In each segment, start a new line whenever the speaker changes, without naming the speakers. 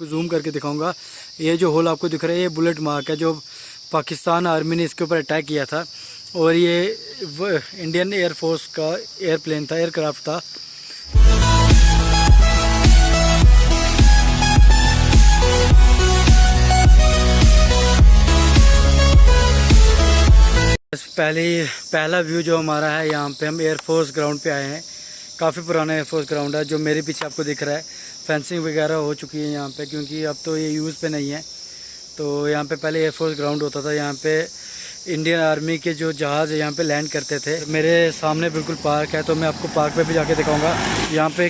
Zoom करके दिखाऊंगा। ये जो होल आपको दिख रहा है ये बुलेट मार्क है, जो पाकिस्तान आर्मी ने इसके ऊपर अटैक किया था। और ये इंडियन एयरफोर्स का एयरप्लेन था, एयरक्राफ्ट था। पहला व्यू जो हमारा है, यहाँ पे हम एयरफोर्स ग्राउंड पे आए हैं। काफ़ी पुराना एयरफोर्स ग्राउंड है, जो मेरे पीछे आपको दिख रहा है। फेंसिंग वगैरह हो चुकी है यहाँ पे, क्योंकि अब तो ये यूज़ पे नहीं है। तो यहाँ पे पहले एयरफोर्स ग्राउंड होता था। यहाँ पे इंडियन आर्मी के जो जहाज़ यहाँ पे लैंड करते थे। मेरे सामने बिल्कुल पार्क है, तो मैं आपको पार्क पे भी जाके दिखाऊंगा। यहाँ पे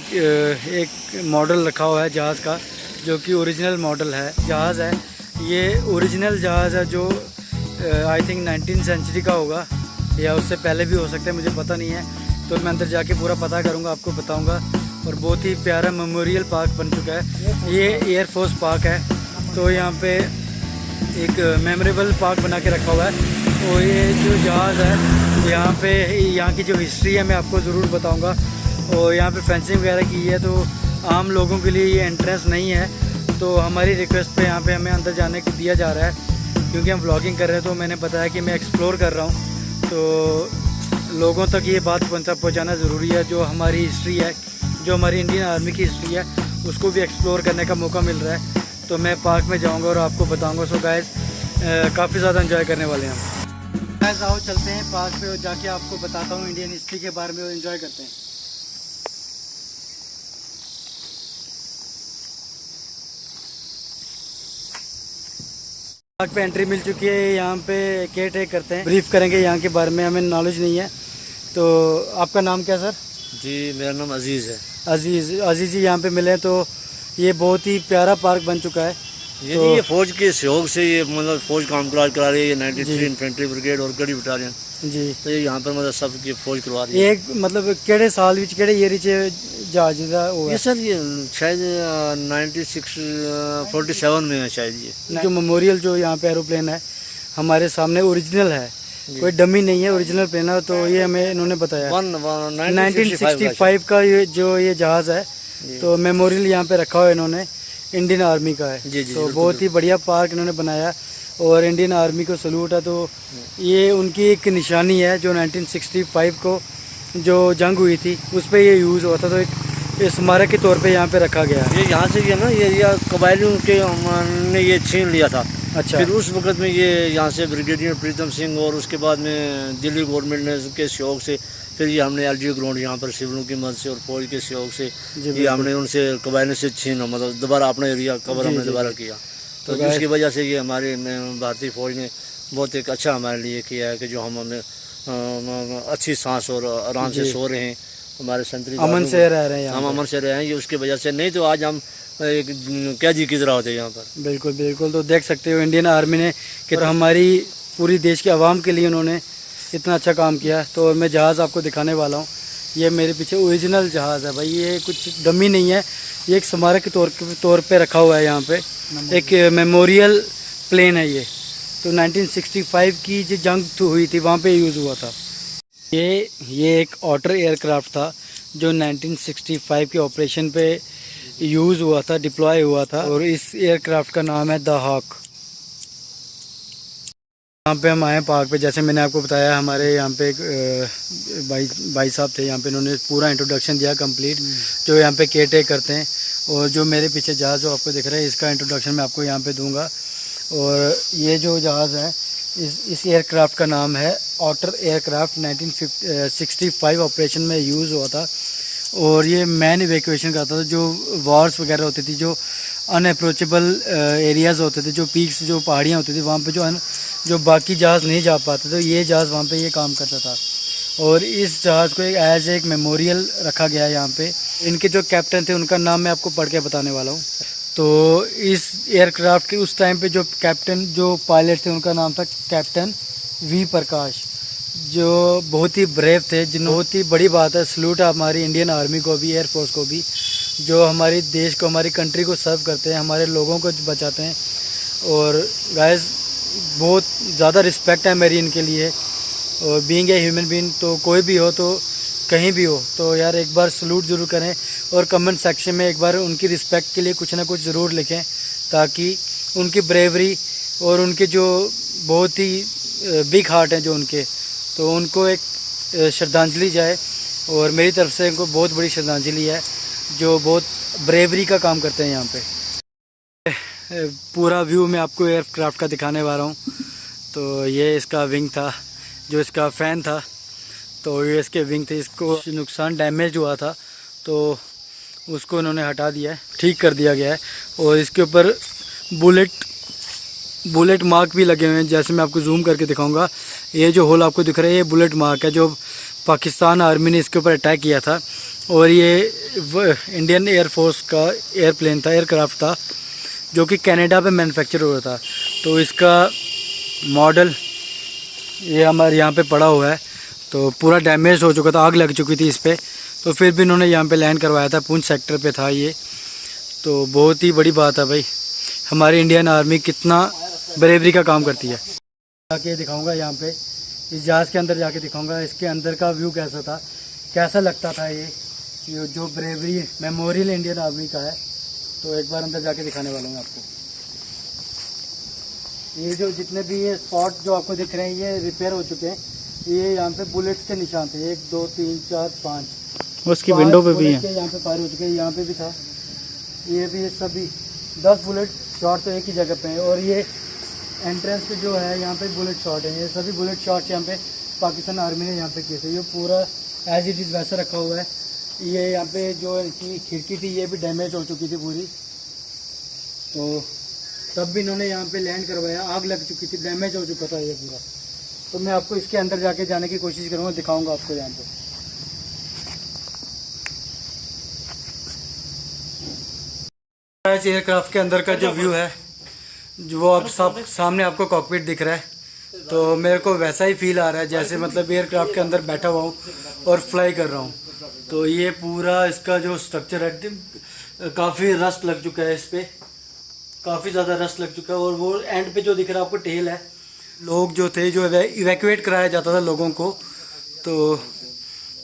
एक मॉडल रखा हुआ है जहाज़ का, जो कि ओरिजिनल मॉडल है, जहाज़ है। ये ओरिजिनल जहाज़ है, जो आई थिंक 19वीं सेंचुरी का होगा, या उससे पहले भी हो सकता है, मुझे पता नहीं है। तो मैं अंदर जाके पूरा पता करूँगा, आपको बताऊँगा। और बहुत ही प्यारा मेमोरियल पार्क बन चुका है। ये एयरफोर्स पार्क है, तो यहाँ पे एक मेमोरेबल पार्क बना के रखा हुआ है। और ये जो जहाज़ है, यहाँ पे यहाँ की जो हिस्ट्री है मैं आपको ज़रूर बताऊँगा। और यहाँ पे फेंसिंग वगैरह की है, तो आम लोगों के लिए ये एंट्रेंस नहीं है। तो हमारी रिक्वेस्ट पे यहाँ पे हमें अंदर जाने को दिया जा रहा है, क्योंकि हम व्लॉगिंग कर रहे हैं। तो मैंने बताया कि मैं एक्सप्लोर कर रहा हूँ, तो लोगों तक ये बात पहुँचाना ज़रूरी है। जो हमारी हिस्ट्री है, जो हमारी इंडियन आर्मी की हिस्ट्री है, उसको भी एक्सप्लोर करने का मौका मिल रहा है। तो मैं पार्क में जाऊंगा और आपको बताऊंगा। सो गाइस, काफ़ी ज़्यादा एंजॉय करने वाले हैं हम। गाइस आओ चलते हैं पार्क पे, और जाके आपको बताता हूँ इंडियन हिस्ट्री के बारे में, और एंजॉय करते हैं। पार्क पे एंट्री मिल चुकी है। यहाँ पे केयर टेक करते हैं, ब्रीफ करेंगे यहाँ के बारे में, हमें नॉलेज नहीं है। तो आपका नाम क्या सर?
जी मेरा नाम अजीज़ है।
अजीज़ जी यहाँ पे मिले। तो ये बहुत ही प्यारा पार्क बन चुका है।
ये फौज के सहयोग से, ये मतलब फौज काम करा रही है। 93 इन्फेंट्री ब्रिगेड और गढ़ी बटालियन
जी,
तो ये यहाँ पर मतलब सब की फौज करवा रही है।
एक मतलब केड़े साल विच केड़े ईयर च जहाज दा हुआ?
ये सर ये शायद 4647 में है शायद। ये
जो मेमोरियल जो यहाँ पे एरोप्लेन है हमारे सामने ओरिजिनल है, कोई डमी नहीं है, ओरिजिनल प्लेन है। तो ये हमें इन्होंने बताया 1965 का ये जहाज़ है। तो मेमोरियल यहाँ पे रखा हुआ है इन्होंने, इंडियन आर्मी का है।
जी,
तो बहुत ही बढ़िया पार्क इन्होंने बनाया, और इंडियन आर्मी को सलूट है। तो ये उनकी एक निशानी है, जो 1965 को जो जंग हुई थी उस पर ये यूज़ हुआ था। तो एक स्मारक के तौर पे यहाँ पे रखा गया है।
ये यहाँ से ये ना ये कबायलियों के ने ये छीन लिया था।
अच्छा।
फिर उस वक्त में ये यहाँ से ब्रिगेडियर प्रीतम सिंह, और उसके बाद में दिल्ली गवर्नमेंट ने के सहयोग से फिर ये हमने एलजी ग्राउंड यहाँ पर सिविलों की मदद से और फौज के सहयोग से ये हमने उनसे कबायलियों से छीना, मतलब दोबारा अपना एरिया कवर हमने दोबारा किया। तो जिसकी वजह से ये हमारे भारतीय फौज ने बहुत एक अच्छा हमारे लिए किया है, कि जो हम हमें अच्छी सांस और आराम से सो रहे हैं, हमारे संतरी
अमन से रह रहे हैं,
हम अमन से रहे हैं। ये उसकी वजह से, नहीं तो आज हम एक कैदी की तरह होते यहाँ पर।
बिल्कुल बिल्कुल। तो देख सकते हो इंडियन आर्मी ने कि हमारी पूरी देश के आवाम के लिए उन्होंने इतना अच्छा काम किया। तो मैं जहाज़ आपको दिखाने वाला हूँ। ये मेरे पीछे ओरिजिनल जहाज़ है भाई, ये कुछ डमी नहीं है, ये एक स्मारक के तौर पे रखा हुआ है। यहाँ पे एक मेमोरियल प्लेन है ये। तो 1965 की जो जंग हुई थी वहाँ पे यूज़ हुआ था। ये एक ऑटर एयरक्राफ्ट था, जो 1965 के ऑपरेशन पे यूज़ हुआ था, डिप्लॉय हुआ था। और इस एयरक्राफ्ट का नाम है द हॉक। यहाँ पे हम आए पार्क पे, जैसे मैंने आपको बताया, हमारे यहाँ पे एक भाई साहब थे यहाँ पे, इन्होंने पूरा इंट्रोडक्शन दिया कंप्लीट, जो यहाँ पे केयर टेक करते हैं। और जो मेरे पीछे जहाज़ जो आपको दिख रहा है, इसका इंट्रोडक्शन मैं आपको यहाँ पे दूंगा। और ये जो जहाज़ है, इस एयरक्राफ्ट का नाम है ऑटर एयरक्राफ्ट। 1965 ऑपरेशन में यूज़ हुआ था। और ये मैन इवैक्यूएशन करता था, जो वॉर्स वगैरह होती थी, जो अनअप्रोचेबल एरियाज़ होते थे, जो पीक्स, जो पहाड़ियाँ होती थी, वहाँ पे जो बाकी जहाज़ नहीं जा पाते, तो ये जहाज़ वहाँ पे ये काम करता था। और इस जहाज़ को एज एक मेमोरियल रखा गया है यहाँ पे। इनके जो कैप्टन थे उनका नाम मैं आपको पढ़ के बताने वाला हूँ। तो इस एयरक्राफ्ट के उस टाइम पे जो कैप्टन, जो पायलट थे, उनका नाम था कैप्टन वी प्रकाश, जो बहुत ही ब्रेव थे। बहुत ही बड़ी बात है, सलूट है हमारी इंडियन आर्मी को भी, एयरफोर्स को भी, जो हमारे देश को, हमारी कंट्री को सर्व करते हैं, हमारे लोगों को बचाते हैं। और गाइस, बहुत ज़्यादा रिस्पेक्ट है मेरी इनके लिए। और बीइंग ए ह्यूमन बीइंग, तो कोई भी हो, तो कहीं भी हो, तो यार एक बार सलूट ज़रूर करें। और कमेंट सेक्शन में एक बार उनकी रिस्पेक्ट के लिए कुछ ना कुछ ज़रूर लिखें। ताकि उनकी ब्रेवरी और उनके जो बहुत ही बिग हार्ट हैं जो उनके, तो उनको एक श्रद्धांजलि जाए। और मेरी तरफ से इनको बहुत बड़ी श्रद्धांजलि है, जो बहुत ब्रेवरी का काम करते हैं यहाँ पे। पूरा व्यू मैं आपको एयरक्राफ्ट का दिखाने वाला हूँ। तो ये इसका विंग था, जो इसका फ़ैन था, तो ये इसके विंग थे। इसको नुकसान डैमेज हुआ था, तो उसको इन्होंने हटा दिया है, ठीक कर दिया गया है। और इसके ऊपर बुलेट मार्क भी लगे हुए हैं, जैसे मैं आपको जूम करके दिखाऊंगा। ये जो होल आपको दिख रहा है, ये बुलेट मार्क है, जो पाकिस्तान आर्मी ने इसके ऊपर अटैक किया था। और ये इंडियन एयरफोर्स का एयरप्लेन था, एयरक्राफ्ट था, जो कि कनाडा पे मैन्युफैक्चर हुआ था। तो इसका मॉडल ये हमारे यहाँ पे पड़ा हुआ है, तो पूरा डैमेज हो चुका था, आग लग चुकी थी इस पर। तो फिर भी इन्होंने यहाँ पे लैंड करवाया था, पुंछ सेक्टर पे था ये। तो बहुत ही बड़ी बात है भाई, हमारी इंडियन आर्मी कितना ब्रेवरी का काम करती है। जाके दिखाऊंगा यहाँ पे, इस जहाज़ के अंदर जाके दिखाऊंगा इसके अंदर का व्यू कैसा था, कैसा लगता था ये जो ब्रेवरी मेमोरियल इंडियन आर्मी का है। तो एक बार अंदर जाके दिखाने वाला हूँ आपको। ये जो जितने भी ये स्पॉट जो आपको दिख रहे हैं, ये रिपेयर हो चुके हैं। ये यहाँ पे बुलेट्स के निशान थे, 1 2 3 4 5, उसकी विंडो पे भी है। यहाँ पे फायर हो चुके हैं, यहाँ पे भी था, ये भी सभी 10 बुलेट शॉट तो एक ही जगह पे हैं। और ये एंट्रेंस पे जो है यहाँ पे बुलेट शॉट है, ये सभी बुलेट शॉट्स यहाँ पे पाकिस्तान आर्मी ने यहाँ पे किए थे। ये पूरा एज इट इज़ वैसा रखा हुआ है। ये यहाँ पे जो इनकी खिड़की थी, ये भी डैमेज हो चुकी थी पूरी, तो तब भी इन्होंने यहाँ पे लैंड करवाया। आग लग चुकी थी, डैमेज हो चुका था ये पूरा। तो मैं आपको इसके अंदर जाके जाने की कोशिश करूँगा, दिखाऊँगा आपको यहाँ पे। एयरक्राफ्ट के अंदर का जो व्यू है, जो वो अब सब सामने आपको कॉकपिट दिख रहा है, तो मेरे को वैसा ही फील आ रहा है जैसे मतलब एयरक्राफ्ट के अंदर बैठा हुआ हूँ और फ्लाई कर रहा हूँ। तो ये पूरा इसका जो स्ट्रक्चर है, काफ़ी रस्ट लग चुका है, इस पर काफ़ी ज़्यादा रस्ट लग चुका है। और वो एंड पे जो दिख रहा है आपको टेल है, लोग जो थे, जो इवैक्यूएट कराया जाता था लोगों को, तो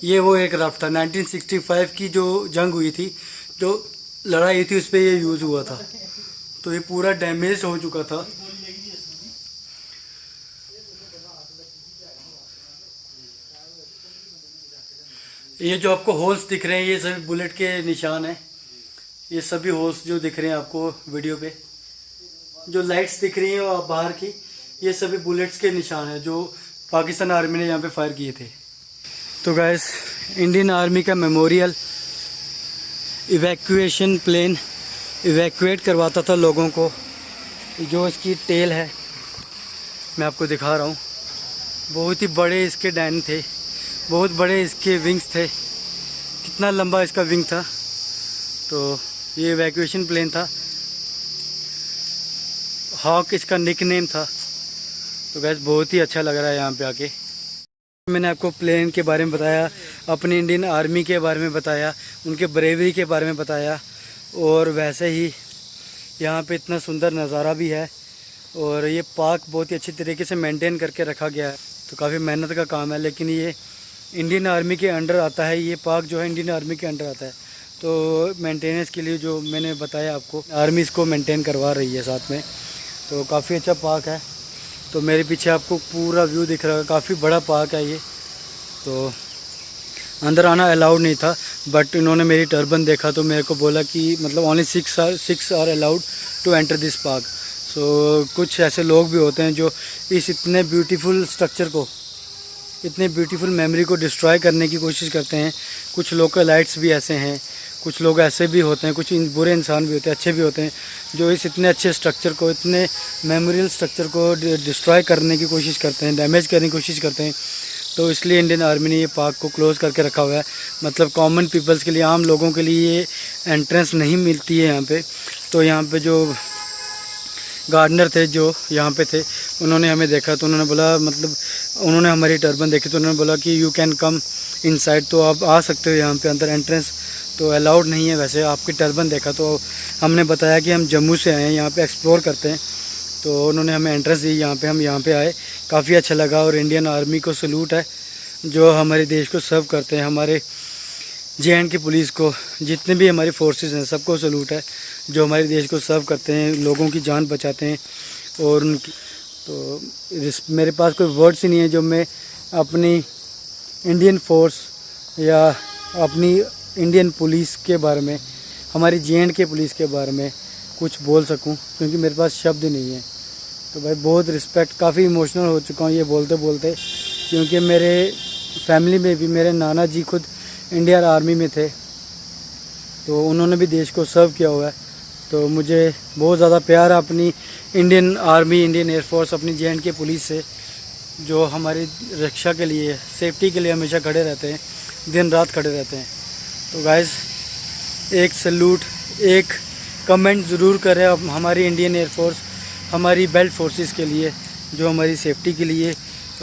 ये वो एयरक्राफ्ट था। 1965 की जो जंग हुई थी, जो लड़ाई थी, उस पर ये यूज़ हुआ था। तो ये पूरा डैमेज हो चुका था। ये जो आपको होल्स दिख रहे हैं, ये सभी बुलेट के निशान हैं। ये सभी होल्स जो दिख रहे हैं आपको वीडियो पे, जो लाइट्स दिख रही हैं बाहर की, ये सभी बुलेट्स के निशान हैं जो पाकिस्तान आर्मी ने यहाँ पे फायर किए थे। तो गाइस, इंडियन आर्मी का मेमोरियल इवैक्यूएशन प्लेन इवैक्यूएट करवाता था लोगों को। जो इसकी टेल है, मैं आपको दिखा रहा हूँ, बहुत ही बड़े इसके डैन थे, बहुत बड़े इसके विंग्स थे। कितना लंबा इसका विंग था। तो ये इवैक्यूएशन प्लेन था, हॉक इसका निकनेम था। तो गैस बहुत ही अच्छा लग रहा है यहाँ पे आके। मैंने आपको प्लेन के बारे में बताया, अपनी इंडियन आर्मी के बारे में बताया, उनके ब्रेवरी के बारे में बताया, और वैसे ही यहाँ पे इतना सुंदर नज़ारा भी है। और ये पार्क बहुत ही अच्छी तरीके से मेंटेन करके रखा गया है। तो काफ़ी मेहनत का काम है, लेकिन ये इंडियन आर्मी के अंडर आता है। ये पार्क जो है इंडियन आर्मी के अंडर आता है। तो मेंटेनेंस के लिए जो मैंने बताया आपको, आर्मी इसको मेंटेन करवा रही है साथ में। तो काफ़ी अच्छा पार्क है। तो मेरे पीछे आपको पूरा व्यू दिख रहा है, काफ़ी बड़ा पार्क है ये। तो अंदर आना अलाउड नहीं था, बट इन्होंने मेरी टर्बन देखा तो मेरे को बोला कि मतलब only 6 are allowed to enter this park. So कुछ ऐसे लोग भी होते हैं जो इस इतने ब्यूटीफुल स्ट्रक्चर को, इतने ब्यूटीफुल मेमोरी को डिस्ट्रॉय करने की कोशिश करते हैं। कुछ लोकलाइट्स भी ऐसे हैं, कुछ लोग ऐसे भी होते हैं, कुछ बुरे इंसान भी होते हैं, अच्छे भी होते हैं, जो इस इतने अच्छे स्ट्रक्चर को, इतने मेमोरियल स्ट्रक्चर को डिस्ट्रॉय करने की कोशिश करते हैं, डैमेज करने की कोशिश करते हैं। तो इसलिए इंडियन आर्मी ने ये पार्क को क्लोज़ करके रखा हुआ है। मतलब कॉमन पीपल्स के लिए, आम लोगों के लिए ये एंट्रेंस नहीं मिलती है यहाँ पे। तो यहाँ पे जो गार्डनर थे जो यहाँ पे थे, उन्होंने हमें देखा तो उन्होंने बोला, मतलब उन्होंने हमारी टर्बन देखी तो उन्होंने बोला कि यू कैन कम इनसाइड, तो आप आ सकते हो यहाँ पे अंदर। एंट्रेंस तो अलाउड नहीं है वैसे। आपकी टर्बन देखा तो हमने बताया कि हम जम्मू से आए हैं, यहाँ पे एक्सप्लोर करते हैं। तो उन्होंने हमें एंट्रेंस दी यहाँ पे, हम यहाँ पे आए, काफ़ी अच्छा लगा। और इंडियन आर्मी को सलूट है जो हमारे देश को सर्व करते हैं, हमारे JNK पुलिस को, जितने भी हमारी फोर्सेस हैं सबको सलूट है जो हमारे देश को सर्व करते हैं, लोगों की जान बचाते हैं। और उनकी तो मेरे पास कोई वर्ड्स ही नहीं है जो मैं अपनी इंडियन फोर्स या अपनी इंडियन पुलिस के बारे में, हमारी JNK पुलिस के बारे में कुछ बोल सकूं, क्योंकि मेरे पास शब्द ही नहीं है। तो भाई बहुत रिस्पेक्ट, काफ़ी इमोशनल हो चुका हूँ ये बोलते बोलते, क्योंकि मेरे फैमिली में भी मेरे नाना जी खुद इंडियन आर्मी में थे, तो उन्होंने भी देश को सर्व किया हुआ है। तो मुझे बहुत ज़्यादा प्यार है अपनी इंडियन आर्मी, इंडियन एयरफोर्स, अपनी JNK पुलिस से, जो हमारी रक्षा के लिए, सेफ्टी के लिए हमेशा खड़े रहते हैं, दिन रात खड़े रहते हैं। तो गाइस एक सैल्यूट, एक कमेंट ज़रूर करें अब हमारी इंडियन एयरफोर्स, हमारी बेल्ट फोर्सेस के लिए, जो हमारी सेफ्टी के लिए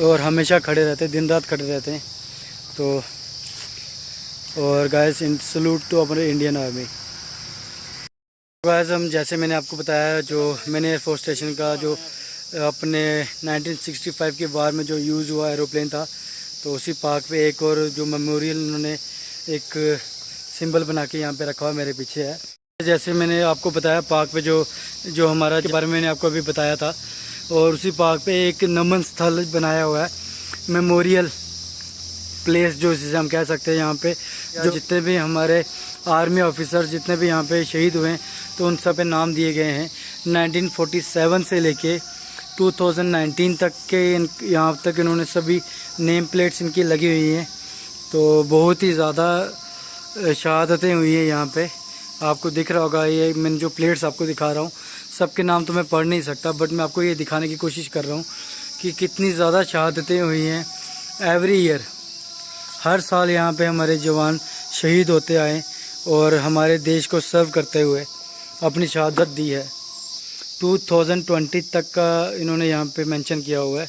और हमेशा खड़े रहते हैं, दिन रात खड़े रहते हैं। तो और गाइस इन सैल्यूट टू अपने इंडियन आर्मी। गाइस हम, जैसे मैंने आपको बताया, जो मैंने एयरफोर्स स्टेशन का जो अपने 1965 के बार में जो यूज़ हुआ एरोप्लेन था, तो उसी पार्क पे एक और जो मेमोरियल उन्होंने एक सिंबल बना के यहाँ पे रखा हुआ मेरे पीछे है। जैसे मैंने आपको बताया पार्क पे जो हमारा के बारे में मैंने आपको अभी बताया था, और उसी पार्क पे एक नमन स्थल बनाया हुआ है, मेमोरियल प्लेस जो जिसे हम कह सकते हैं। यहाँ पे जो जितने भी हमारे आर्मी ऑफिसर जितने भी यहाँ पे शहीद हुए हैं, तो उन सब पे नाम दिए गए हैं। 1947 से लेके 2019 तक के यहाँ तक इन्होंने सभी नेम प्लेट्स इनकी लगी हुई हैं। तो बहुत ही ज़्यादा शहादतें हुई हैं यहाँ पे, आपको दिख रहा होगा। ये मैंने जो प्लेट्स आपको दिखा रहा हूँ, सबके नाम तो मैं पढ़ नहीं सकता, बट मैं आपको ये दिखाने की कोशिश कर रहा हूँ कि कितनी ज़्यादा शहादतें हुई हैं। एवरी ईयर, हर साल यहाँ पे हमारे जवान शहीद होते आए और हमारे देश को सर्व करते हुए अपनी शहादत दी है। 2020 तक का इन्होंने यहाँ पे मेंशन किया हुआ है।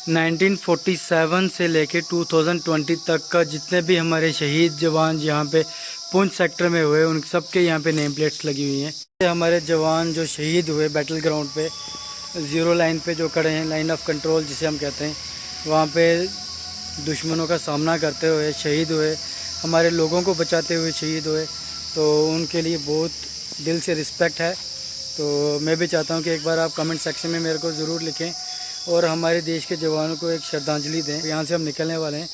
1947 से लेके 2020 तक का जितने भी हमारे शहीद जवान यहाँ पे पुंछ सेक्टर में हुए, उन सब के यहाँ पे नेम प्लेट्स लगी हुई हैं। हमारे जवान जो शहीद हुए बैटल ग्राउंड पे, ज़ीरो लाइन पे जो खड़े हैं, लाइन ऑफ कंट्रोल जिसे हम कहते हैं, वहाँ पे दुश्मनों का सामना करते हुए शहीद हुए, हमारे लोगों को बचाते हुए शहीद हुए। तो उनके लिए बहुत दिल से रिस्पेक्ट है। तो मैं भी चाहता हूँ कि एक बार आप कमेंट सेक्शन में मेरे को ज़रूर लिखें और हमारे देश के जवानों को एक श्रद्धांजलि दें। यहाँ से हम निकलने वाले हैं।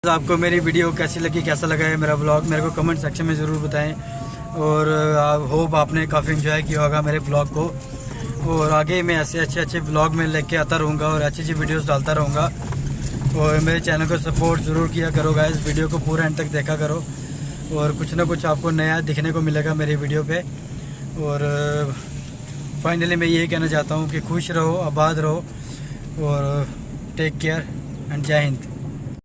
तो आपको मेरी वीडियो कैसी लगी, कैसा लगा है मेरा व्लॉग, मेरे को कमेंट सेक्शन में ज़रूर बताएं। और होप आपने काफ़ी इन्जॉय किया होगा मेरे व्लॉग को, और आगे मैं ऐसे अच्छे व्लॉग में लेके आता रहूँगा और अच्छी वीडियोस डालता रहूँगा। और मेरे चैनल को सपोर्ट ज़रूर किया करो गाइस, वीडियो को पूरा एंड तक देखा करो, और कुछ ना कुछ आपको नया दिखने को मिलेगा मेरी वीडियो पे। और फाइनली मैं यही कहना चाहता हूँ कि खुश रहो, आबाद रहो, और टेक केयर एंड जय हिंद।